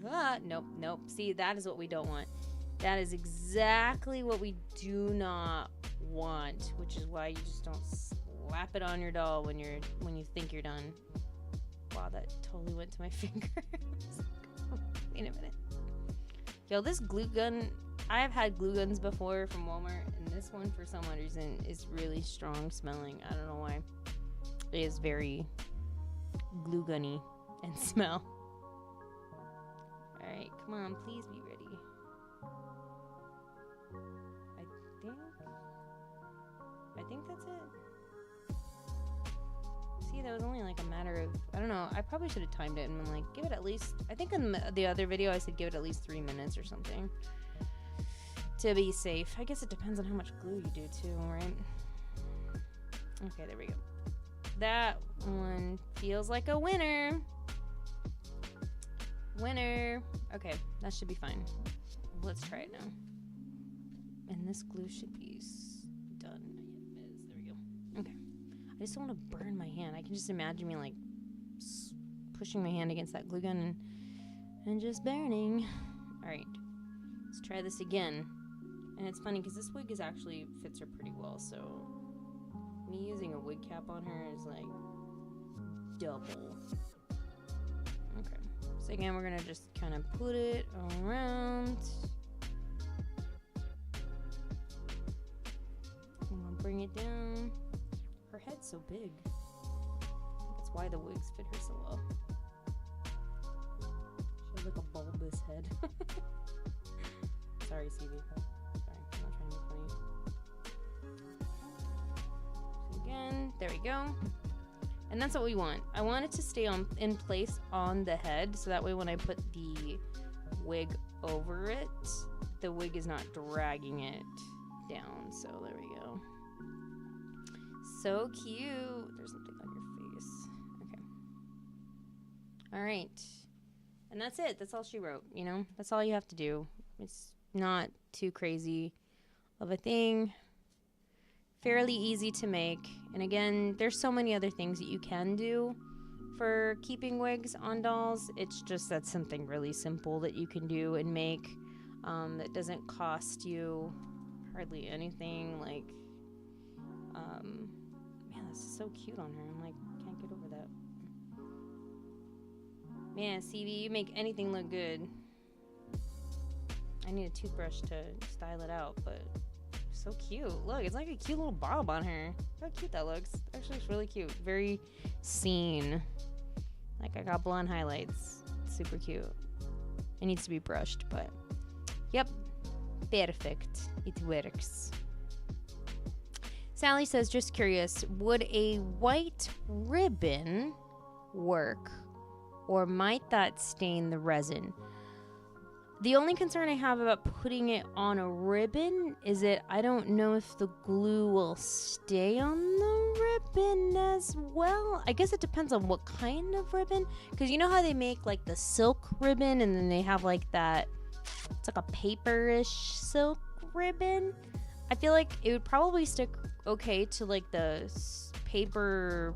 Nope. See, that is what we don't want. That is exactly what we do not want, which is why you just don't slap it on your doll when you think you're done. Wow, that totally went to my finger. Wait a minute. Yo, this glue gun, I've had glue guns before from Walmart, and this one for some odd reason is really strong smelling. I don't know why. It is very glue gunny and smell. Alright, come on, please be ready. I think that's it. See, that was only like a matter of, I don't know, I probably should have timed it and been like, give it at least, I think in the other video I said give it at least 3 minutes or something to be safe. I guess it depends on how much glue you do too, right? Okay, there we go. That one feels like a winner. Winner. Okay, that should be fine. Let's try it now. And this glue should be done. There we go. Okay. I just don't want to burn my hand. I can just imagine me like pushing my hand against that glue gun and just burning. All right. Let's try this again. And it's funny because this wig is actually fits her pretty well. So me using a wig cap on her is like double. Okay. So again, we're going to just kind of put it around. I'm going to bring it down. Her head's so big. That's why the wigs fit her so well. She has like a bulbous head. Sorry, CV. Sorry, I'm not trying to be funny. So again, there we go. And that's what we want. I want it to stay in place on the head, so that way when I put the wig over it, the wig is not dragging it down. So there we go. So cute. There's something on your face. Okay. All right. And that's it. That's all she wrote, you know? That's all you have to do. It's not too crazy of a thing. Fairly easy to make. And again, there's so many other things that you can do for keeping wigs on dolls. It's just that's something really simple that you can do and make that doesn't cost you hardly anything. Like, man, this is so cute on her. I'm like, can't get over that. Man, CV, you make anything look good. I need a toothbrush to style it out, but so cute. Look, it's like a cute little bob on her. How cute that looks. Actually, it's really cute. Very seen. Like, I got blonde highlights. Super cute. It needs to be brushed, but yep. Perfect. It works. Sally says, just curious, would a white ribbon work, or might that stain the resin? The only concern I have about putting it on a ribbon is that I don't know if the glue will stay on the ribbon as well. I guess it depends on what kind of ribbon. Because you know how they make like the silk ribbon and then they have like that, it's like a paperish silk ribbon. I feel like it would probably stick okay to like the papery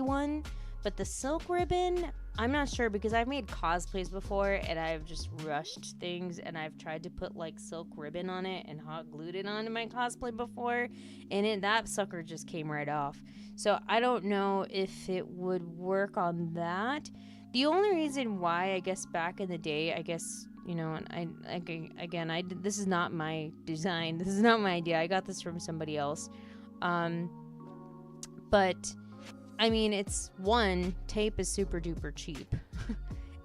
one. But the silk ribbon, I'm not sure because I've made cosplays before and I've just rushed things and I've tried to put like silk ribbon on it and hot glued it onto my cosplay before and that sucker just came right off. So I don't know if it would work on that. The only reason why, I guess back in the day, I guess, you know, and this is not my design. This is not my idea. I got this from somebody else. But I mean, it's one, tape is super duper cheap.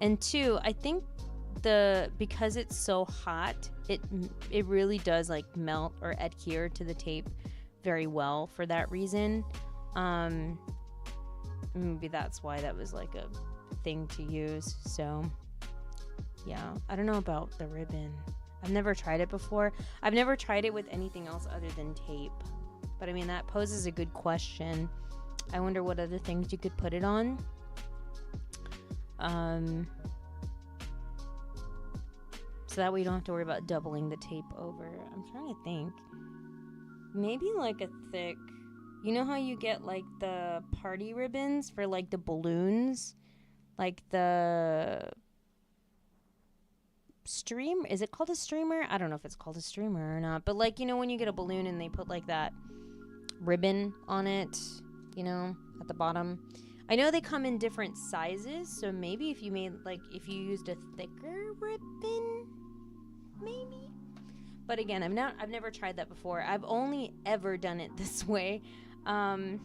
And two, I think because it's so hot, it really does like melt or adhere to the tape very well for that reason. Maybe that's why that was like a thing to use. So yeah, I don't know about the ribbon. I've never tried it before. I've never tried it with anything else other than tape. But I mean, that poses a good question. I wonder what other things you could put it on. So that way you don't have to worry about doubling the tape over. I'm trying to think. Maybe like a thick, you know how you get like the party ribbons for like the balloons? Like the stream, is it called a streamer? I don't know if it's called a streamer or not. But like, you know, when you get a balloon and they put like that ribbon on it, you know, at the bottom. I know they come in different sizes, so maybe if you if you used a thicker ribbon, maybe. But again, I've never tried that before. I've only ever done it this way. And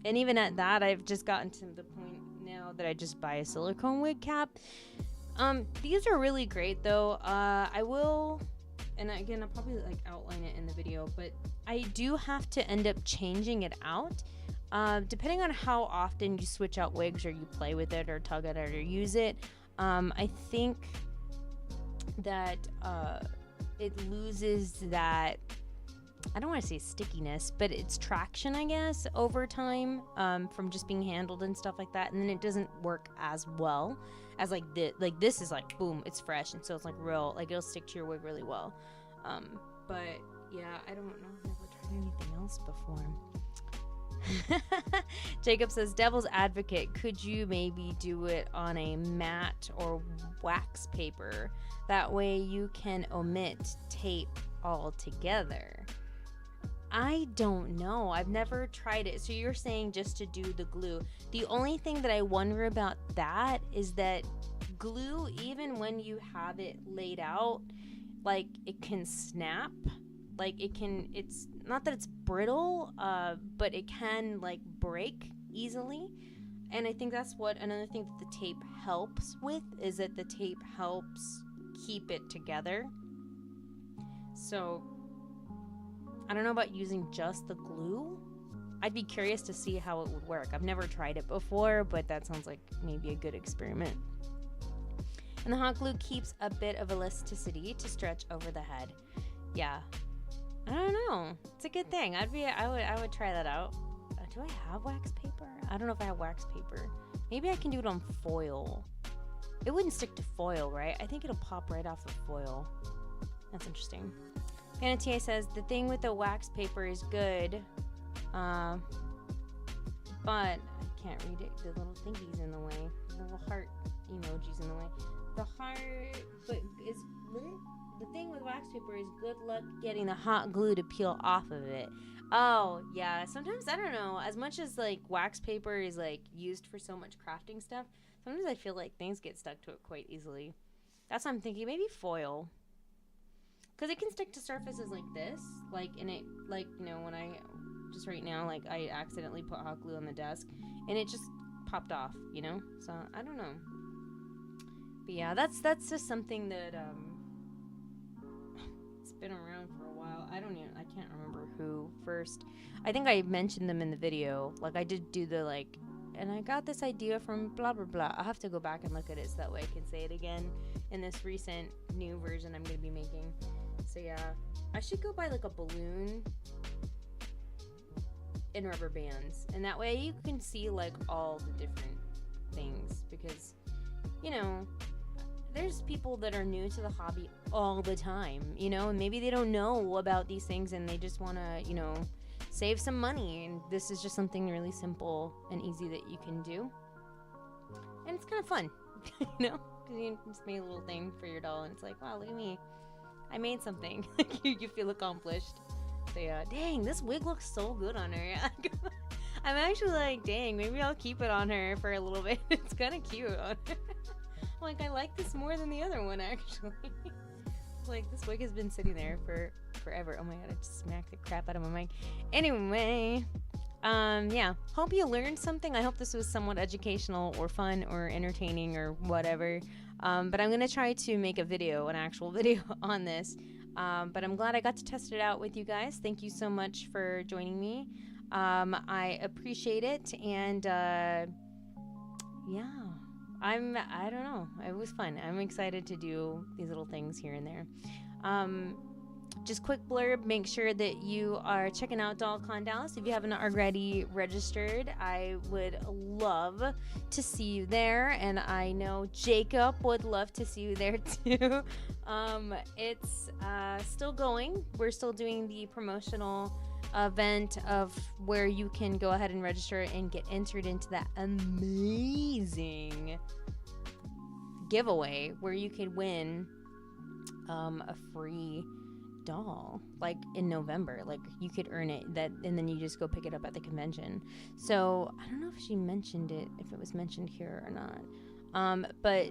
even at that, I've just gotten to the point now that I just buy a silicone wig cap. These are really great though. I will and again, I'll probably like outline it in the video, but I do have to end up changing it out. Depending on how often you switch out wigs or you play with it or tug at it or use it, I think that it loses that, I don't want to say stickiness, but it's traction, I guess, over time, from just being handled and stuff like that. And then it doesn't work as well as like this. Like this is like, boom, it's fresh. And so it's like real, like it'll stick to your wig really well. But yeah, I don't know. I've never tried anything else before. Jacob says, devil's advocate, could you maybe do it on a matte or wax paper? That way you can omit tape altogether. I don't know. I've never tried it. So you're saying just to do the glue. The only thing that I wonder about that is that glue, even when you have it laid out, like it can snap. Like it's not that it's brittle, but it can like break easily. And I think that's what another thing that the tape helps with, is that the tape helps keep it together. So I don't know about using just the glue. I'd be curious to see how it would work. I've never tried it before, but that sounds like maybe a good experiment. And the hot glue keeps a bit of elasticity to stretch over the head. Yeah. I don't know. It's a good thing. I would try that out. Do I have wax paper? I don't know if I have wax paper. Maybe I can do it on foil. It wouldn't stick to foil, right? I think it'll pop right off the foil. That's interesting. Panatier says, the thing with the wax paper is good, but I can't read it. The little thingies in the way. The little heart emojis in the way. The heart, but it's... The thing with wax paper is good luck getting the hot glue to peel off of it. Oh, yeah. Sometimes, I don't know, as much as, like, wax paper is, like, used for so much crafting stuff, sometimes I feel like things get stuck to it quite easily. That's what I'm thinking. Maybe foil. Because it can stick to surfaces like this. Like, and it, like, you know, when I, just right now, like, I accidentally put hot glue on the desk, and it just popped off, you know? So, I don't know. But, yeah, that's just something that, been around for a while. I can't remember who first. I think I mentioned them in the video. Like I did do the like, and I got this idea from blah blah blah. I'll have to go back and look at it so that way I can say it again in this recent new version I'm gonna be making. So yeah, I should go buy like a balloon and rubber bands, and that way you can see like all the different things, because you know, there's people that are new to the hobby all the time, you know, and maybe they don't know about these things and they just want to, you know, save some money. And this is just something really simple and easy that you can do. And it's kind of fun, you know, because you just made a little thing for your doll and it's like, wow, look at me. I made something. You feel accomplished. So yeah, dang, this wig looks so good on her. I'm actually like, dang, maybe I'll keep it on her for a little bit. It's kind of cute on her. Like, I like this more than the other one, actually. Like, this wig has been sitting there for forever. Oh my god, I just smacked the crap out of my mic. Anyway, yeah. Hope you learned something. I hope this was somewhat educational or fun or entertaining or whatever. But I'm going to try to make a video, an actual video on this. But I'm glad I got to test it out with you guys. Thank you so much for joining me. I appreciate it. And, yeah. I don't know. It was fun. I'm excited to do these little things here and there. Just quick blurb, make sure that you are checking out DollCon Dallas. If you haven't already registered, I would love to see you there. And I know Jacob would love to see you there too. It's still going. We're still doing the promotional event of where you can go ahead and register and get entered into that amazing giveaway where you could win a free doll, like in November. Like you could earn it, that, and then you just go pick it up at the convention. So I don't know if she mentioned it, if it was mentioned here or not, but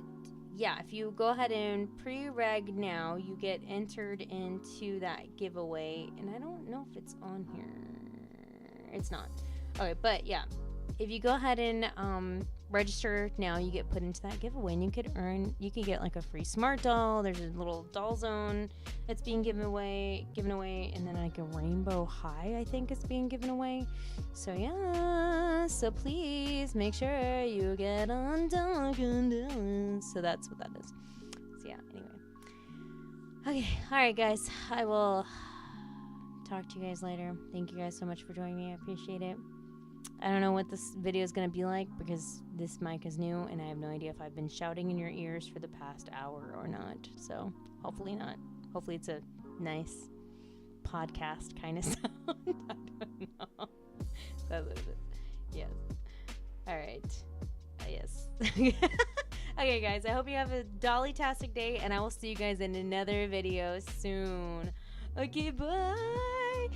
yeah, if you go ahead and pre-reg now, you get entered into that giveaway. And I don't know if it's on here. It's not. Okay, but yeah. if you go ahead and register now, you get put into that giveaway, and you can get like a free smart doll. There's a little DollZone that's being given away, and then like a rainbow high, I think, is being given away. So yeah, so please make sure you get on DollCon. So that's what that is. So yeah, anyway. Okay, alright guys, I will talk to you guys later. Thank you guys so much for joining me. I appreciate it. I don't know what this video is going to be like because this mic is new and I have no idea if I've been shouting in your ears for the past hour or not. So hopefully not. Hopefully it's a nice podcast kind of sound. I don't know. That's what it is. Yes. All right. Yes. Okay, guys. I hope you have a Dolly-tastic day, and I will see you guys in another video soon. Okay, bye.